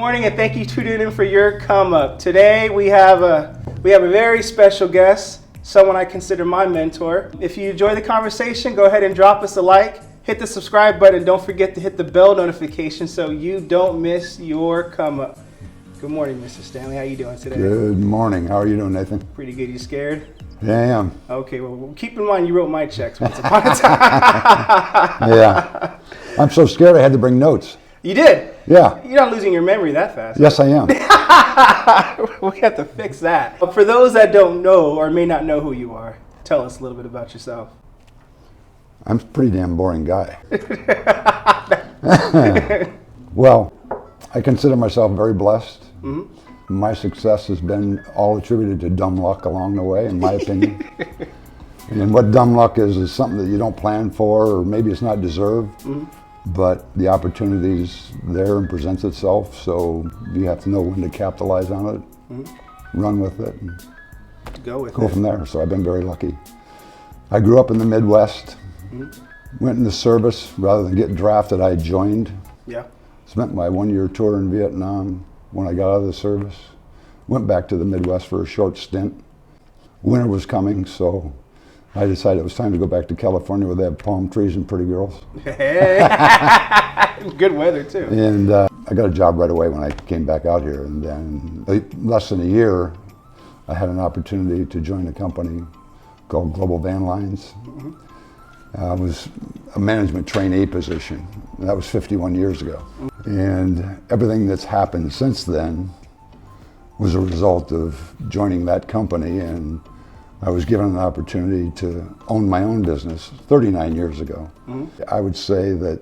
morning, and thank you for tuning in for your come up. Today we have a very special guest, someone I consider my mentor. If you enjoy the conversation, go ahead and drop us a like, hit the subscribe button, don't forget to hit the bell notification so you don't miss your come up. Good morning, Mr. Stanley. How you doing today? Good morning. How are you doing, Nathan? Pretty good. You scared? Yeah, I am. Okay, well, keep in mind you wrote my checks once upon a time. Yeah. I'm so scared I had to bring notes. You did? Yeah. You're not losing your memory that fast. Yes, I am. We have to fix that. But for those that don't know or may not know who you are, tell us a little bit about yourself. I'm a pretty damn boring guy. Well, I consider myself very blessed. Mm-hmm. My success has been all attributed to dumb luck along the way, in my opinion. And what dumb luck is something that you don't plan for, or maybe it's not deserved. Mm-hmm. But the opportunity's there and presents itself, so you have to know when to capitalize on it, run with it, and go from there. So I've been very lucky. I grew up in the Midwest, went in the service. Rather than get drafted, I joined. Yeah. Spent my 1-year tour in Vietnam when I got out of the service. Went back to the Midwest for a short stint. Winter was coming, so I decided it was time to go back to California where they have palm trees and pretty girls. Hey. Good weather too. And I got a job right away when I came back out here. And then less than a year, I had an opportunity to join a company called Global Van Lines. It was a management trainee position. That was 51 years ago. And everything that's happened since then was a result of joining that company, and I was given an opportunity to own my own business 39 years ago. I would say that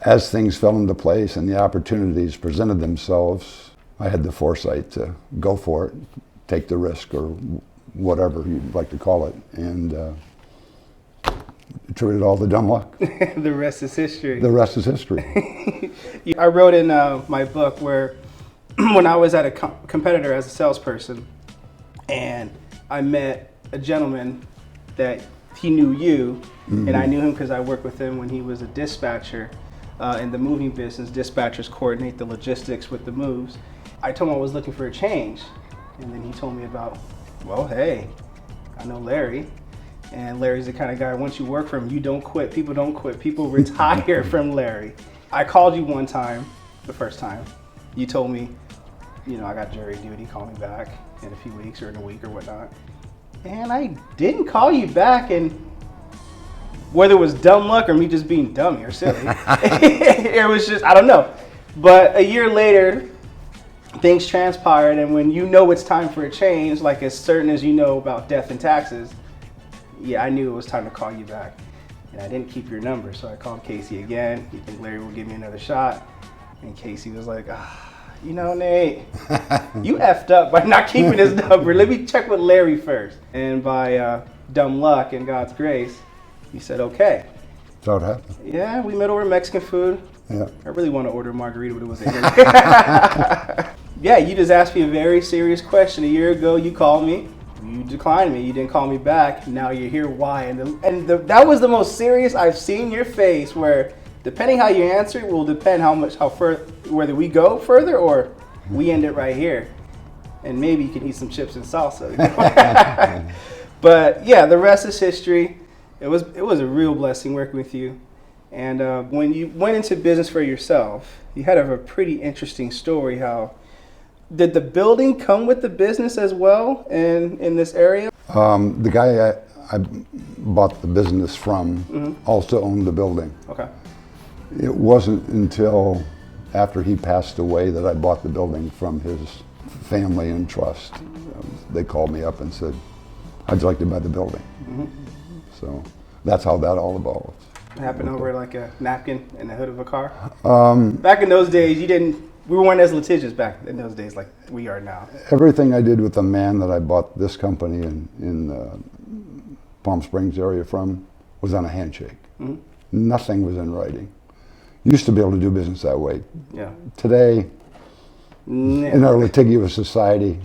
as things fell into place and the opportunities presented themselves, I had the foresight to go for it, take the risk, or whatever you'd like to call it, and attributed all the dumb luck. The rest is history. The rest is history. I wrote in my book where when I was at a competitor as a salesperson, and I met a gentleman that he knew you, and I knew him because I worked with him when he was a dispatcher in the moving business. Dispatchers coordinate the logistics with the moves. I told him I was looking for a change, and then he told me about, well, hey, I know Larry, and Larry's the kind of guy, once you work for him, you don't quit. People don't quit. People retire from Larry. I called you one time, the first time. You told me, you know, I got jury duty, call me back in a few weeks or in a week or whatnot. And I didn't call you back, and whether it was dumb luck or me just being dummy or silly, it was just, I don't know. But a year later, things transpired, and when you know it's time for a change, like as certain as you know about death and taxes, yeah, I knew it was time to call you back. And I didn't keep your number, so I called Casey again. You think Larry will give me another shot? And Casey was like, you know, Nate, you effed up by not keeping his number. Let me check with Larry first. And by dumb luck and God's grace, he said, okay. That's how it happened. Yeah, we met over Mexican food. Yeah. I really want to order a margarita, but it wasn't here. Yeah, you just asked me a very serious question. A year ago, you called me. You declined me. You didn't call me back. Now you're here. Why? And that was the most serious I've seen your face, where depending how you answer it will depend how further, whether we go further or we end it right here. And maybe you can eat some chips and salsa. But yeah, the rest is history. It was a real blessing working with you. And when you went into business for yourself, you had a pretty interesting story. How did the building come with the business as well in this area? The guy I bought the business from also owned the building. Okay. It wasn't until after he passed away that I bought the building from his family and trust. They called me up and said, how'd you like to buy the building? So that's how that all evolved. It happened over like a napkin in the hood of a car? Back in those days, we weren't as litigious back in those days like we are now. Everything I did with the man that I bought this company in Palm Springs area from was on a handshake. Nothing was in writing. Used to be able to do business that way. Yeah. Today, in our litigious society,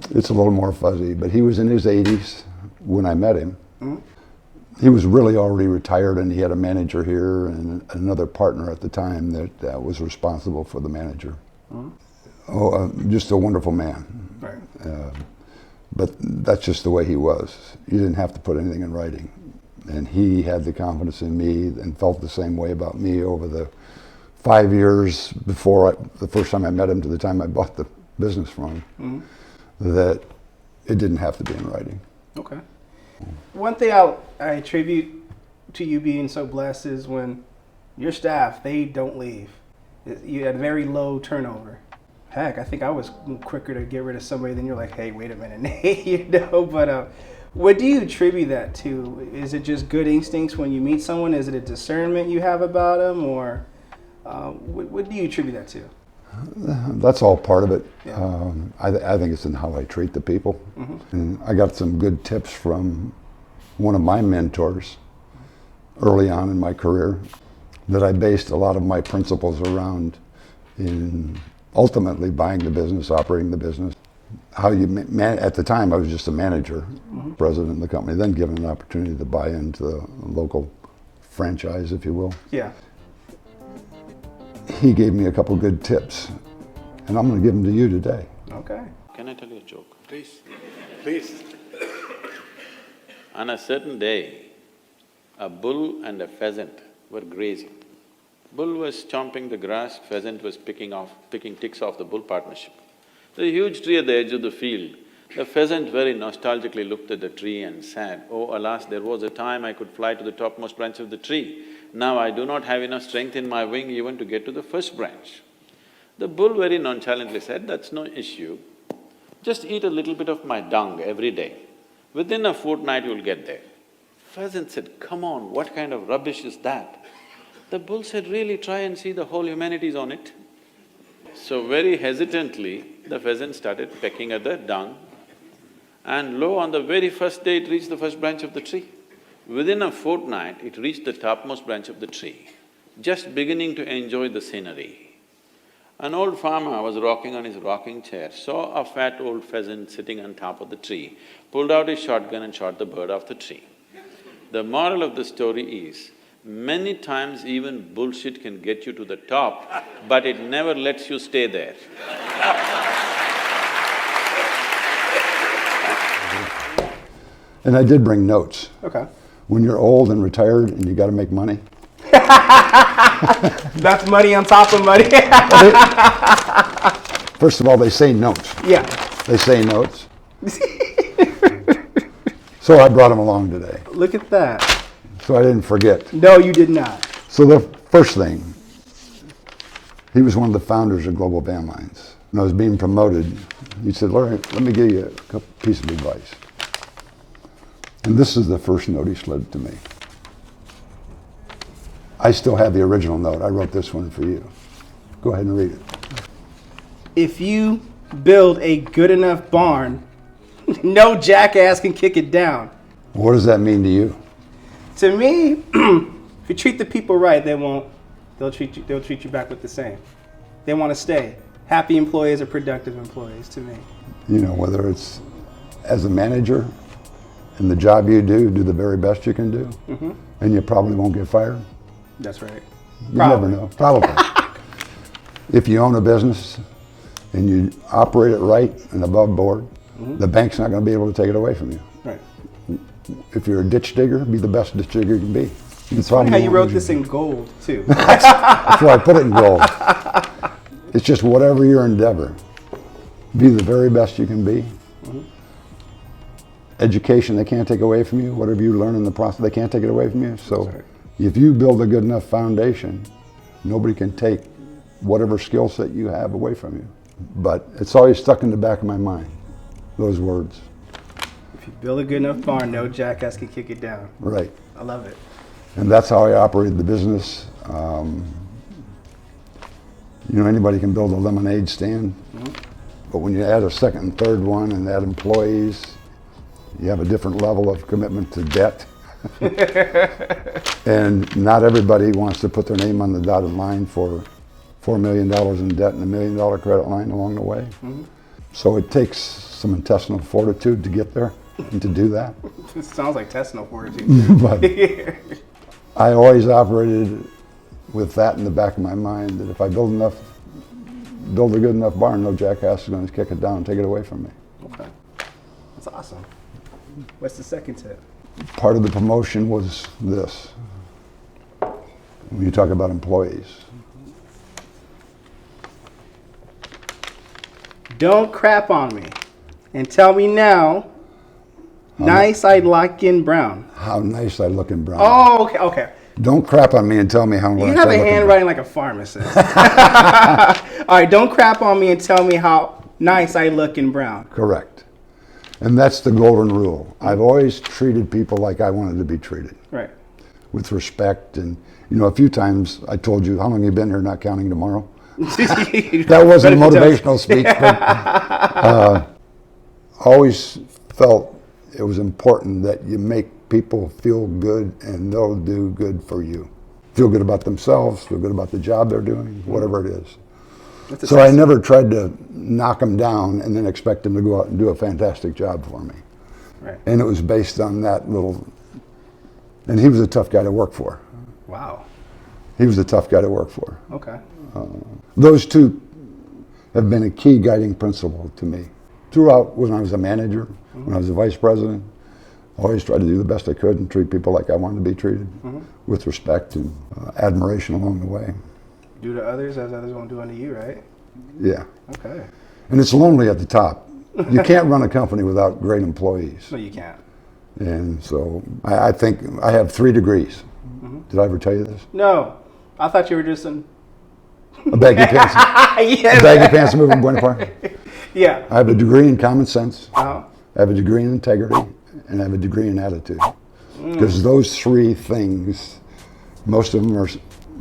it's a little more fuzzy, but he was in his 80s when I met him. He was really already retired, and he had a manager here and another partner at the time that was responsible for the manager. Just a wonderful man. Right. But that's just the way he was. You didn't have to put anything in writing. And he had the confidence in me and felt the same way about me over the 5 years before the first time I met him to the time I bought the business from him, that it didn't have to be in writing. Okay. One thing I attribute to you being so blessed is when your staff, they don't leave. You had very low turnover. Heck, I think I was quicker to get rid of somebody than you're like, hey, wait a minute, Nate, you know. But what do you attribute that to? Is it just good instincts when you meet someone? Is it a discernment you have about them, or what do you attribute that to? That's all part of it. Yeah. I think it's in how I treat the people. And I got some good tips from one of my mentors early on in my career that I based a lot of my principles around in ultimately buying the business, operating the business. How you at the time I was just a manager, president of the company, then given an opportunity to buy into the local franchise, if you will. Yeah. He gave me a couple good tips, and I'm going to give them to you today. Okay. Can I tell you a joke? Please, please. On a certain day, a bull and a pheasant were grazing. Bull was chomping the grass, pheasant was picking ticks off the bull partnership. There's a huge tree at the edge of the field. The pheasant very nostalgically looked at the tree and said, "Oh, alas, there was a time I could fly to the topmost branch of the tree. Now I do not have enough strength in my wing even to get to the first branch." The bull very nonchalantly said, "That's no issue. Just eat a little bit of my dung every day. Within a fortnight you'll get there." Pheasant said, "Come on, what kind of rubbish is that?" The bull said, "Really, try and see, the whole humanity is on it." So very hesitantly, the pheasant started pecking at the dung, and lo, on the very first day it reached the first branch of the tree. Within a fortnight, it reached the topmost branch of the tree, just beginning to enjoy the scenery. An old farmer was rocking on his rocking chair, saw a fat old pheasant sitting on top of the tree, pulled out his shotgun and shot the bird off the tree. The moral of the story is, many times even bullshit can get you to the top, but it never lets you stay there. And I did bring notes. Okay. When you're old and retired and you got to make money, That's money on top of money. first of all, they say notes. Yeah. They say notes. So I brought them along today, Look at that. so I didn't forget. No, you did not. So the first thing, he was one of the founders of Global Van Lines. When I was being promoted, he said, "Larry, let me give you a piece of advice." And this is the first note he slid to me. I still have the original note. I wrote this one for you. Go ahead and read it. If you build a good enough barn, no jackass can kick it down. What does that mean to you? To me, if you treat the people right, they'll treat you back with the same. They want to stay. Happy employees are productive employees to me. You know, whether it's as a manager in the job you do the very best you can do, and you probably won't get fired. That's right. You never know, probably. If you own a business and you operate it right and above board, the bank's not going to be able to take it away from you. Right. If you're a ditch digger, be the best ditch digger you can be. It's funny how you wrote this in gold, too. That's why I put it in gold. It's just whatever your endeavor, be the very best you can be. Education they can't take away from you. Whatever you learn in the process, they can't take it away from you. So if you build a good enough foundation, nobody can take whatever skill set you have away from you. But it's always stuck in the back of my mind, those words. If you build a good enough barn, no jackass can kick it down. Right. I love it. And that's how I operated the business. You know, anybody can build a lemonade stand, but when you add a second and third one and add employees, you have a different level of commitment to debt. And not everybody wants to put their name on the dotted line for $4 million in debt and $1 million credit line along the way. So it takes some intestinal fortitude to get there and to do that. It sounds like intestinal fortitude. But I always operated with that in the back of my mind, that if I build enough build a good enough barn, no jackass is going to kick it down and take it away from me. Okay. That's awesome. What's the second tip? Part of the promotion was this. When you talk about employees, Don't crap on me and tell me now, nice I like in brown. how nice I look in brown. Oh, okay, okay. Don't crap on me and tell me how nice I You look have a in brown. handwriting like a pharmacist. All right, don't crap on me and tell me how nice I look in brown. Correct. And that's the golden rule. I've always treated people like I wanted to be treated, Right. with respect. And, you know, a few times I told you, how long you been here, not counting tomorrow? That wasn't a motivational speech, but always felt it was important that you make people feel good and they'll do good for you. Feel good about themselves, feel good about the job they're doing, whatever it is. So I never tried to knock them down and then expect them to go out and do a fantastic job for me. Right. And it was based on that little, and he was a tough guy to work for. Wow. He was a tough guy to work for. Okay. Those two have been a key guiding principle to me. Throughout, when I was a manager, when I was a vice president, I always tried to do the best I could and treat people like I wanted to be treated, with respect and admiration along the way. Do to others as others won't do unto you, right? Yeah. Okay. And it's lonely at the top. You can't run a company without great employees. No, you can't. And so I think I have 3 degrees. Did I ever tell you this? No, I thought you were just an. A baggy pants, Yes. a baggy pants moving Buena Park. Yeah. I have a degree in common sense. Uh-huh. I have a degree in integrity, and I have a degree in attitude. Because those 3 things, most of them are,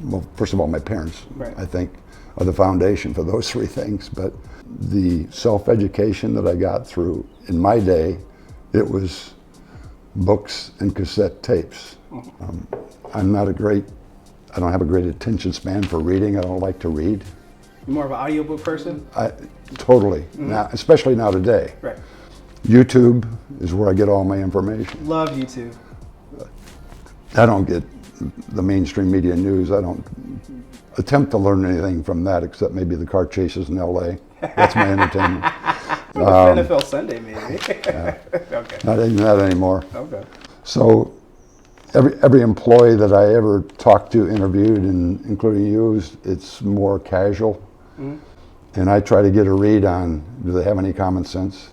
well, first of all, my parents, Right. I think, are the foundation for those 3 things. But the self-education that I got through, in my day, it was books and cassette tapes. I don't have a great attention span for reading. I don't like to read. You're more of an audiobook person? Totally, now, especially now today. Right. YouTube is where I get all my information. Love YouTube. I don't get the mainstream media news. I don't attempt to learn anything from that except maybe the car chases in LA. That's my entertainment. NFL Sunday, maybe. Okay. Not anymore. Okay. So every employee that I ever talked to, interviewed, and including you, it's more casual. And I try to get a read on, do they have any common sense?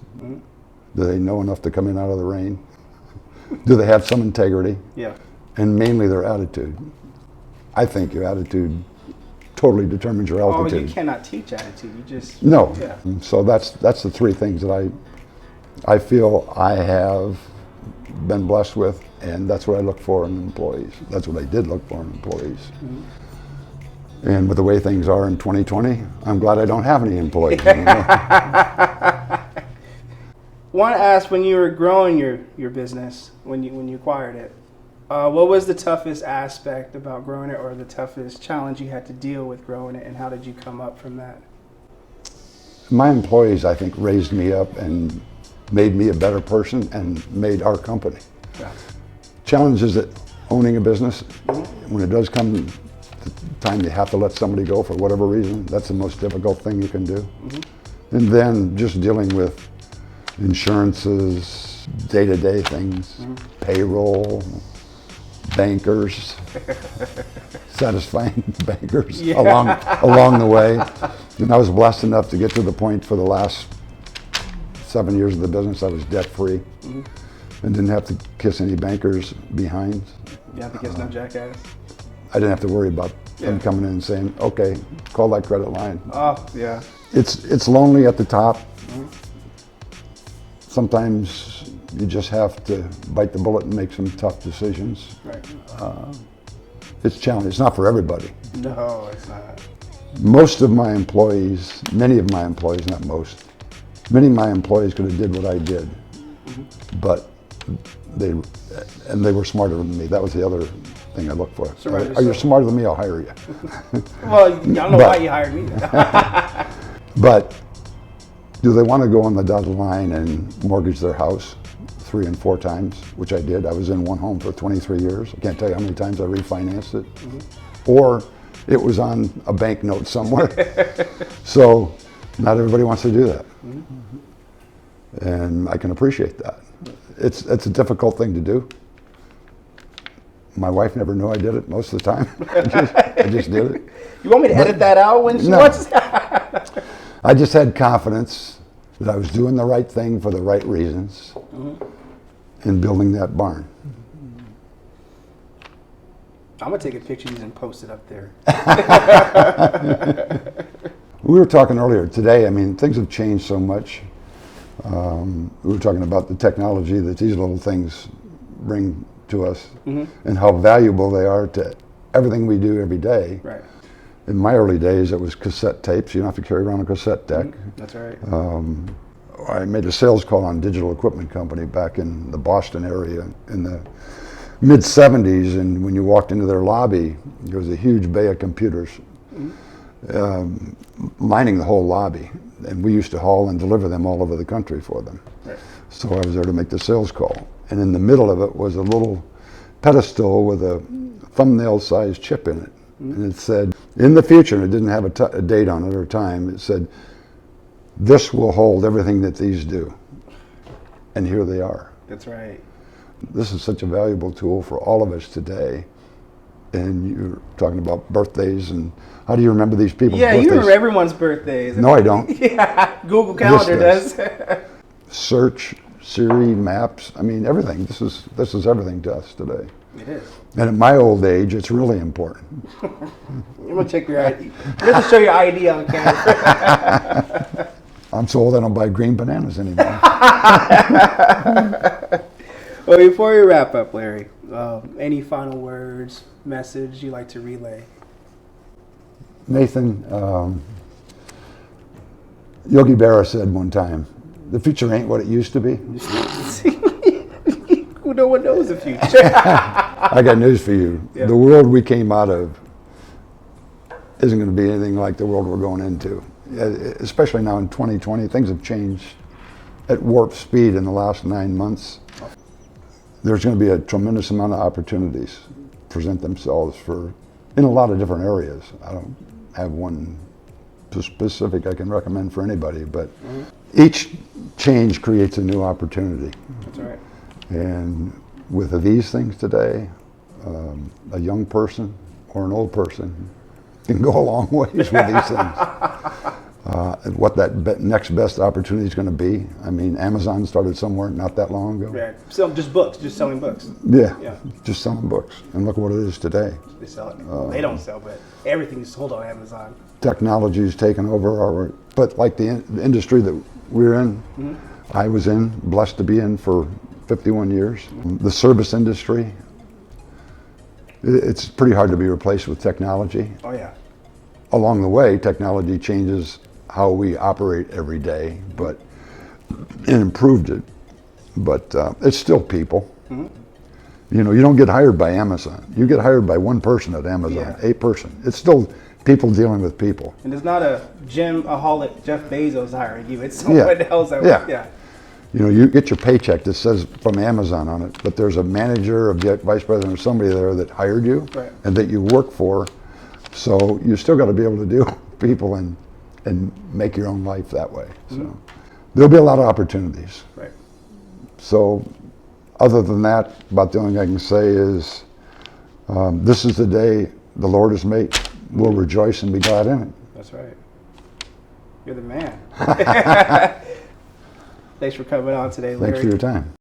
Do they know enough to come in out of the rain? Do they have some integrity? Yeah. And mainly their attitude. I think your attitude totally determines your Oh, altitude. you cannot teach attitude. You just. No. Yeah. So that's the 3 things that I feel I have been blessed with, and that's what I look for in employees. That's what I did look for in employees. And with the way things are in 2020, I'm glad I don't have any employees anymore. Want to ask, when you were growing your business, when you acquired it, what was the toughest aspect about growing it, or the toughest challenge you had to deal with growing it, and how did you come up from that? My employees, I think, raised me up and made me a better person and made our company. Yeah. Challenge is that owning a business, when it does come the time you have to let somebody go for whatever reason, that's the most difficult thing you can do. And then just dealing with insurances, day-to-day things, payroll, bankers, satisfying bankers along the way. And I was blessed enough to get to the point for the last 7 years of the business I was debt-free and didn't have to kiss any bankers behind. You have to kiss no jackass. I didn't have to worry about them coming in and saying, okay, call that credit line. Oh, yeah. It's lonely at the top. Sometimes you just have to bite the bullet and make some tough decisions. Right. It's challenging. It's not for everybody. No, it's not. Most of my employees, many of my employees, not most, many of my employees could have did what I did, but they were smarter than me. That was the other thing I looked for. Are you smarter than me? I'll hire you. Well, I don't know why you hired me. But do they want to go on the dotted line and mortgage their house 3 and 4 times, which I did. I was in one home for 23 years. I can't tell you how many times I refinanced it. Or it was on a banknote somewhere. So not everybody wants to do that. And I can appreciate that. It's a difficult thing to do. My wife never knew I did it most of the time. I just did it. You want me to edit that out when she No. watches? I just had confidence that I was doing the right thing for the right reasons in building that barn. I'm gonna take a picture of these and post it up there. We were talking earlier today, I mean, things have changed so much. We were talking about the technology that these little things bring to us and how valuable they are to everything we do every day. Right. In my early days, it was cassette tapes. You don't have to carry around a cassette deck. That's right. I made a sales call on Digital Equipment Company back in the Boston area in the mid-'70s, and when you walked into their lobby, there was a huge bay of computers lining the whole lobby, and we used to haul and deliver them all over the country for them. Right. So I was there to make the sales call, and in the middle of it was a little pedestal with a thumbnail-sized chip in it, and it said, in the future, and it didn't have a date on it or a time, it said, this will hold everything that these do. And here they are. That's right. This is such a valuable tool for all of us today. And you're talking about birthdays and how do you remember these people's Yeah, birthdays? you remember everyone's birthdays. No, I don't. Yeah, Google Calendar This does. Search, Siri, maps, I mean everything. This is everything to us today. It is. And at my old age, it's really important. I'm gonna check your ID. I'm gonna show your ID on camera. I'm so old I don't buy green bananas anymore. Well, before we wrap up, Larry, any final words, message you'd like to relay? Nathan, Yogi Berra said one time, the future ain't what it used to be. No one knows the future. I got news for you. Yeah. The world we came out of isn't going to be anything like the world we're going into. Especially now in 2020, things have changed at warp speed in the last 9 months. There's going to be a tremendous amount of opportunities present themselves in a lot of different areas. I don't have one specific I can recommend for anybody, but each change creates a new opportunity. That's right. And with these things today, a young person or an old person can go a long ways with these things. What that next best opportunity is going to be. I mean, Amazon started somewhere not that long ago. Right. So just books, just selling books. Yeah, Yeah. just selling books. And look what it is today. They sell it. They don't sell, but everything is sold on Amazon. Technology's taken over, but like the industry that we're in, I was in, blessed to be in for 51 years. The service industry, it's pretty hard to be replaced with technology. Oh yeah. Along the way, technology changes how we operate every day, but it improved it. But it's still people. You know, you don't get hired by Amazon. You get hired by one person at Amazon, Yeah. a person. It's still people dealing with people. And it's not a Jim-aholic Jeff Bezos hiring you. It's someone else that Yeah. You know, you get your paycheck that says from Amazon on it, but there's a manager, a vice president, or somebody there that hired you Right. and that you work for. So you still got to be able to deal with people and make your own life that way. So there'll be a lot of opportunities. Right. So other than that, about the only thing I can say is this is the day the Lord has made. We'll rejoice and be glad in it. That's right. You're the man. Thanks for coming on today, Larry. Thanks for your time.